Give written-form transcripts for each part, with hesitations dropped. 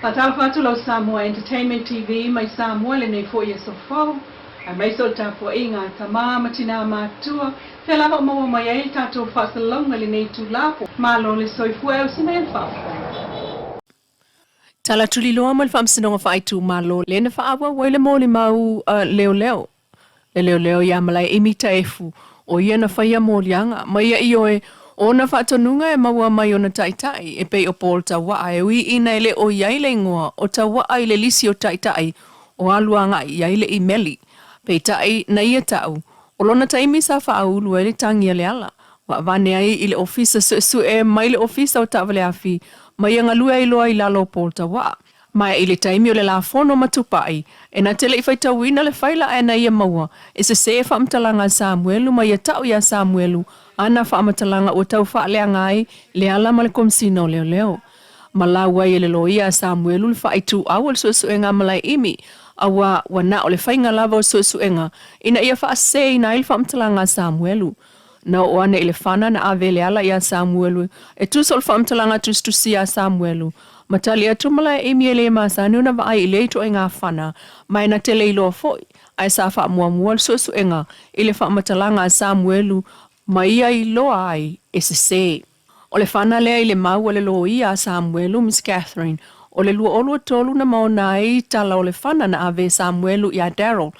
Fatal fatu Samoa Entertainment TV mai Samoa le nei fo so fo. A mai so ta po inga Atamua matina matua. Fela va mo mai ai tato fa salonga le nei tu lapo. Malo le soi fu e sine fa. Tala tuli loa mal fam sinonga fa itu malo le na fa awa wele mo le mau leo. Le leo ya malai imita efu. O ia na fa ia mo lianga mai ia ioe ona whaatonunga e maua mai ona taitai e pei o Paul ta waa e ui ina ele o iaile ngoa o ta waa ile lisi o taitai o aluanga iaile i meli. Pei tai na ia tau. O lona taimi sa whaulu ele tangi ele ala. Wa vane ai ile ofisa su e mai le ofisa o tawale afi mai anga lua iloa i lalo Paul ta waa. Mai ile taimi o le la fono matupai e na tele i whaita wina le whaila e na ia maua e se se whamtalanga Samuelu mai e tau ia Samuelu ana whaamatalanga o tau whaaleanga ai le ala ma le komsino leo. Malawa i le loia Samuelu le whaitu awal suesuenga malai imi awa wana o le whainga lava o suesuenga ina ia whaase ina il whaamatalanga Samuelu. Na o ane ile whana na ave le ala ia Samuelu e tuso le whaamatalanga tustusi ia Samuelu. Matali atu malai imi e le masanu na vaai ile ito e ngā whana mai na tele ilo foi ai sa whaamua suesuenga ile whaamatalanga Samuelu mai ai loa ai e se se. O le whana lea i le mau o le loa ia Samuelu, Miss Catherine, o le lua olua tolu na maona ai tala o le whana na ave Samuelu ia Daryl.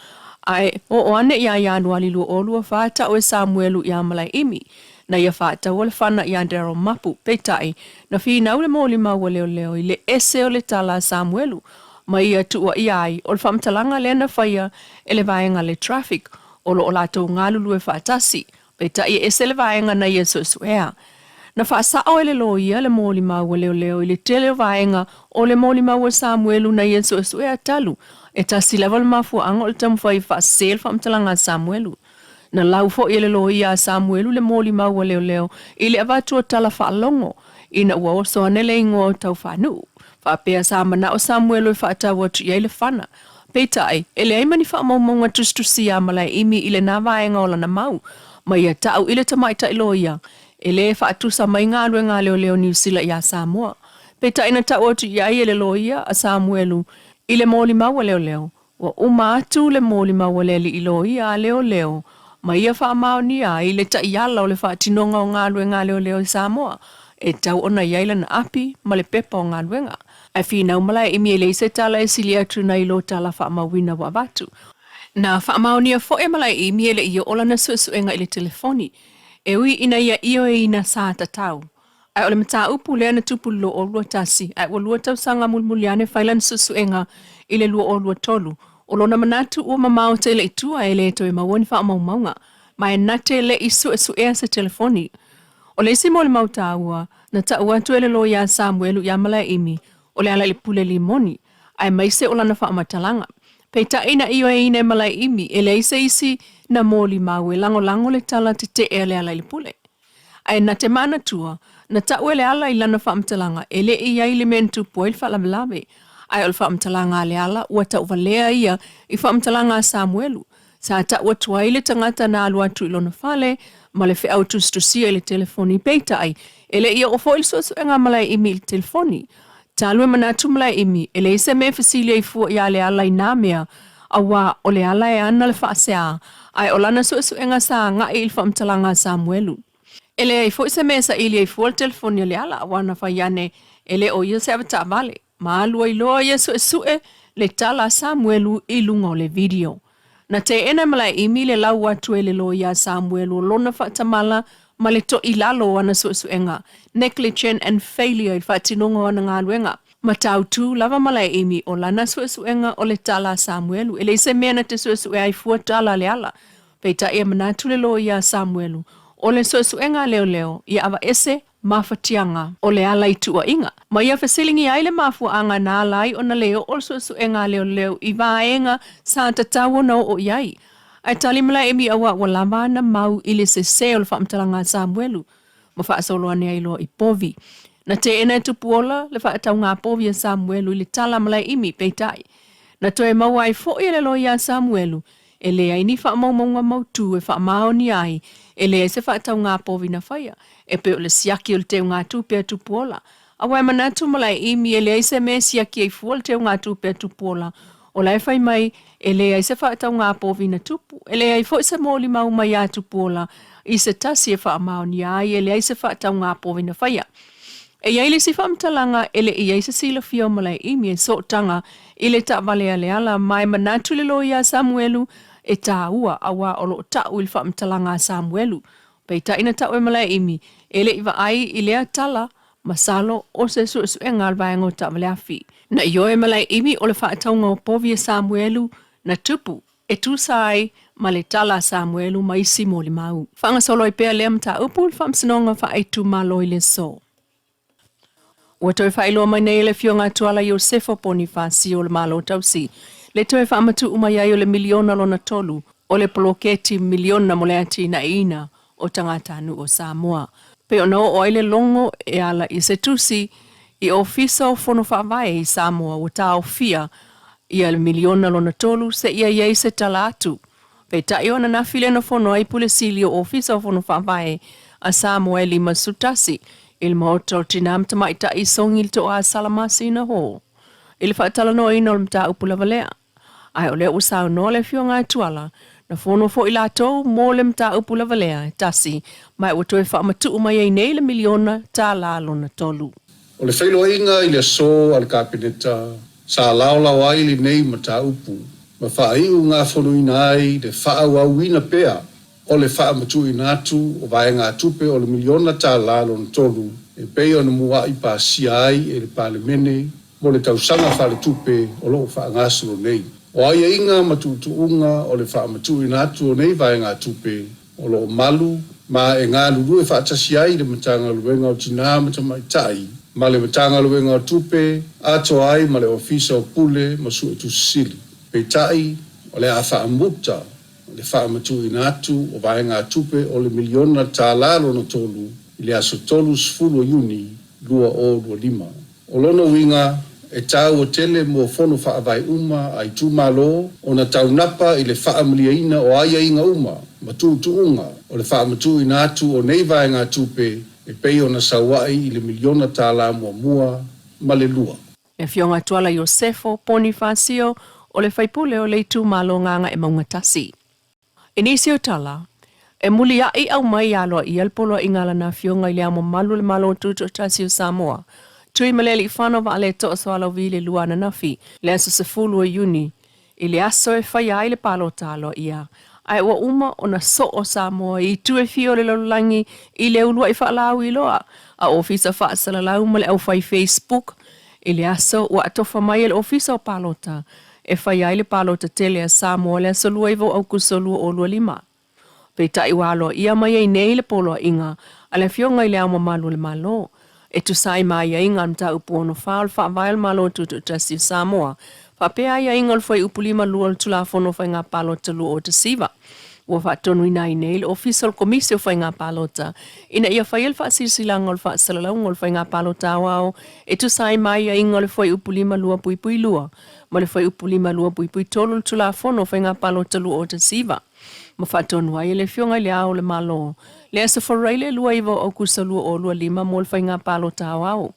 Ai o ane ia ianua li lua olua whata o e Samuelu ia malai imi. Na ia whata o le whana ia Daryl mapu, peitai, na whina le mōli mau o leo i le ese o le tala Samuelu. Mai ia tua ia ai, o le whamtalanga le na whaia e le vaenga le traffic, o lo o lato ngalulu e whatasi. Peta ia e sele vaenga na ia suea. Na whaasao ele loia le mōli mau leo i le tele vaenga o le mōli mau Samuelu na ia suea talu. E tasi level mafu anga o le tamu whai whaasel whamtalanga Samuelu. Na lau fo ele loia Samuelu le mōli mau leo i le avatua tala whaalongo. Ina ua oso anele ingo tau whanu. Whapea samana o Samuelu i whaatawa tu ia le whana. Peitai, ele aimani whaamaumonga tustusi a malai imi i le na vaenga o lana mau. Mai a tau ile tamaita iloia. Ele whaatusa mai ngā ruenga leo New Zealand ia Samoa. Peta ina tau atu ia ele loia a Samuelu. Ile mōli maua leo. Wa uma atu le mōli maua leli iloia a leo. Mai a whaamau ni a ile ta iala o le whaatinonga o ngā ruenga leo i Samoa. E tau ona iaila na api ma le pepa o ngā ruenga. Ai whinau malai imi ele se tala e sili atu na ilo tala whaamawina wa watu. Na whaamaunia fo e malai i miele i o ola na suesuenga i le telefoni. E ui ina ia io e ina saa tatau. Ai ole mata upu lea na tupu lo o lua tasi. Ai o lua tau sanga mulmuliane whailan suesuenga i le lua o lua tolu. O lona manatu ua mamau te le itua e le to e mawani whaamaumaunga. Mai nate le i suesuea se telefoni. O le isi mo le mautaua na ta uatu ele lo ia Samuelu ia malai imi. O le ala le pule limoni. Ai maise o lana whaamatalanga. Peita ina iyo e ina malai imi, ele isi na mōli mau e lango le tala te ele ala ili pule. Ai na te mana tua, na tau ele ala ilana whaamtalanga, ele ia ili mentu po il whalamlawe. Ai ol whaamtalanga ale ala, ua tau valea ia i whaamtalanga Samuelu. Sa tau atua ile tangata na alu atu ilona whale, ma le whea utustusia ili telefoni. Peita ai, ele ia ofo il suesuenga malai imi ili telefoni. Talue manatu malai imi, ele ise me fasilia i fua ia le ala i nāmea, awa o le ala e ana le whaasea, ai o lana suesuenga sa nga i il whaamtalanga Samuelu. Ele i fua ise me sa ili i fua le telefonia le ala, wana whaiane, ele o ia se avata vale, maalua i loa ia suesue le tala Samuelu i lunga o le video. Na te ena malai imi le lau atu e le loa ia Samuelu, lona whaatamala, ma le to i lalo ana suesuenga, negligent and failure i whaatinonga ana ngā luenga. Ma tau tū lava malai imi o lana suesuenga o le tala Samuelu. Ele se mea na te suesuea i fua tala le ala. Peita ia manatu le lo ia Samuelu. O le suesuenga leo, ia awa ese mawhatianga o le ala i tua inga. Ma ia whasilingi aile mafuanga nā lai o na leo o le suesuenga leo i vaenga sa tatau no o iai. Ai tali mala emi awa walama na mau ili se seo le whaamtalanga Samuelu. Ma whaasolo ane ailo i povi. Na te ena tupuola le whaatau ngā povi a Samuelu ili tala mala imi peitai. Na toe mau ai fo i le lo ia Samuelu. E le ai ni whaamaumaunga mautu e whaamao ni ai. E le se whaatau ngā povi na whaia. E pe o le siaki o le teo ngā tupe a tupuola. Awai manatu malai imi ele ai se mesia ki ai fuol te ngā tupe tupola. O lai fai mai ele ai se whaatau ngā pōwina tupu. Ele ai fo se mōli mau mai a tupola i se tasi e wha amau ni ai ele ai se whaatau ngā pōwina whaia. E iai le si whamtalanga ele i ai se sila fio malai imi e so tanga ile ta vale ale ala mai manatu le lo ia Samuelu e tā ua awa o lo ta uil whamtalanga Samuelu. Pei ta ina ta ue malai imi ele iwa ai ilea tala masalo o se su e ngal vaengo ta vale afi. Na ioe malai imi o le whaataunga o povia Samuelu na tupu e tu sai ma le tala Samuelu ma isi mo le mau. Whanga solo i pea lea mta upu le whamsinonga wha aitu malo i le so. Ua toi whailoa mai nei le fionga tuala Iosefo Ponifasi o le malo tausi. Le toi whaamatu umai o le miliona lona tolu o le poloketi miliona mo le ati na ina o tangatanu o Samoa. Pe ono o aile longo e ala i se tusi i ofisa o fono whaavae i Samoa o tā o fia i al miliona lona tolu se ia iei se tala atu. Pe ta i ona na file na fono ai pule sili o ofisa o fono whaavae a Samoa e lima sutasi il maoto tinam tamai ta i songil to a salamasi na ho. Il whaatala no ino mta upula valea. Ai ole usau no le fionga tuala na fono fo i lato mo le mta upula valea tasi mai o toe whaamatu umai ei nei le miliona tā la lona tolu. O le whailo inga i le so al kabineta sa lao ai li nei mata upu. Ma whaiu ngā fono ina ai le whaau au ina pea o le whaamatu ina atu o vai ngā tupe o le miliona tā la lona tolu e pei o na mua i pa sia ai e le palemene mo le tausanga whale tupe o loo whaangasuro nei. O aia inga matutuunga o le whaamatu ina atu o nei vai ngā tupe o loo malu ma e ngā lulu e whaatasi ai le matanga luenga o tina matamai tai ma le matanga luenga o tupe ato ai ma le ofisa o pule ma su e tusili. Pei tai o le a whaamuta le whaamatu ina atu o vai ngā tupe o le miliona tā lalo na tolu i le aso tolu sfulu yuni lua o lua lima. O lono winga e tau o tele mo fono whaavai uma ai tūmalo o na tau napa i le whaamulia ina o aia inga uma ma tūtuunga o le whaamatu ina atu o nei vai ngā tupe e pei o na sawai i le miliona tā la mua ma le lua. E fionga tuala Iosefo Ponifasio o le whaipule o le tūmalo nganga e maungatasi. Inisio tala, e muli ai au mai alo i alpolo ingala na fionga i le amo malu le malo tutu tasi o Samoa. Tui maleli whano wa ale to so alo vi le luana nafi, le aso se fulu o Juni, i le aso e whai ai le palo talo ia. Ai ua uma o na so o Samoa i tue fio le lolangi i le ulua i whaalau i loa. A ofisa whaasalalau ma le au whai Facebook, i le aso ua atofa mai le ofisa o palota. E whai ai le palota tele a Samoa le aso lua i vo au kusolua o lua lima. Pei tai walo ia mai ei nei le polo inga, a le fionga i le ama malu le malo. E tu sai mai ia inga mta upu ono whaal whaavail malo tutu tasi Samoa. Whapea ia inga le whai upulima lua le tulafono whai ngā palota lua o te siva. Ua whaatonu ina i nei le official komisio whai ngā palota. Ina ia whai el whaasirisilanga le whaasalalau le whai ngā palota awao. E tu sai mai ia inga le whai upulima lua pui pui lua. Ma le whai upulima lua pui pui tolu le tulafono whai ngā palota lua o te siva. Ma whaatonu ai le fionga i le ao le malo. Le asa whareile lua iwa o kusa lua o lua lima mo le whai ngā palota awao.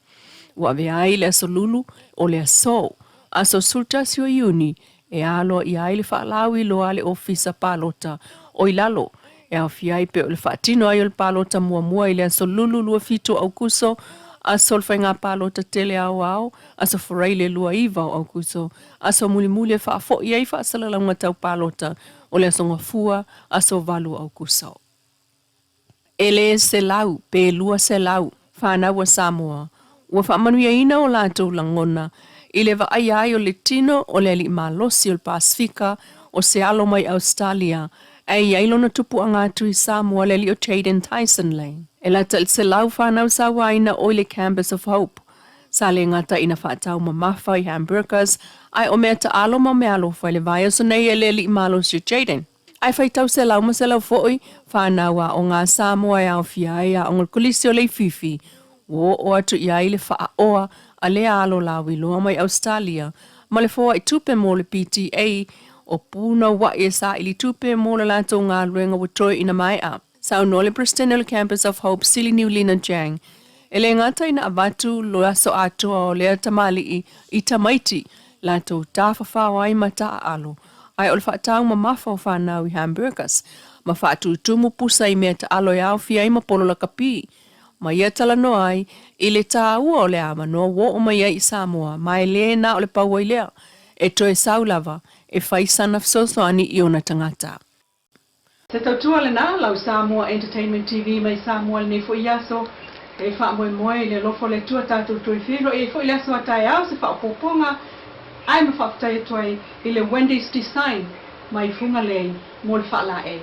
Ua ve ai le aso lulu o le aso. Aso sultasi o Juni e alo i ai le whaalau i loa le ofisa palota o i lalo. E au fiai pe o le whaatino ai o le palota mua i le aso lulu lua fito au kuso. Aso le whai ngā palota tele au aso whareile lua iwa au kuso. Aso muli e whaafo i ai whaasalalau tau palota o le aso ngafua aso valu au kuso. Ele se lau, pe lua se lau, whanau a Samoa. Ua whaamanuia ina o lātou langona, i le ai ai o le tino o le li malosi o le Pasifika o se alo mai Australia, ai ai lona tupu a ngātu i Samoa le li o Jaden Tyson Lane. E lata se lau whanau sa waina o le Campus of Hope. Sa le ngata ina whaatau mamafa i hamburgers, ai o mea ta alo ma mea alo whai le vai o sonei e le li malosi o Jaden. Ai whai tau se lau ma se lau fo'i, whanaua o ngā Samoa e au fiai a ngol kulisi o le fifi. O atu i ai le wha oa a le alo lau i loa mai Australia. Ma le foa i tupe mo le PTA o puna wa e sa ili tupe mo le lato ngā luenga watoi ina mai a. Sau no le Bristol Campus of Hope sili New Lina Jang. E le ngata ina avatu loa so atua o lea tamali I tamaiti la tau tawhawhawai mata alo. Ai o le whaatau ma mafa o whanau I hamburgers. Ma whaatu tumu pusa I mea ta alo iau fia I ma polo la kapi. Ma ia tala no ai, I le tā ua o le ama noa wo o mai I Samoa, mai le na o le paua I lea, e toe saulava, e whaisana fsosoani I ona tangata. Se tautua le na lau Samoa Entertainment TV mai Samoa le nefo iaso, e wha moe moe le lofo le tua tātou tui whiro, e fo I le aso atai au se wha poponga, ai ma wha putai tuai I le Wendy's Design, mai funga lei, mo le wha la e.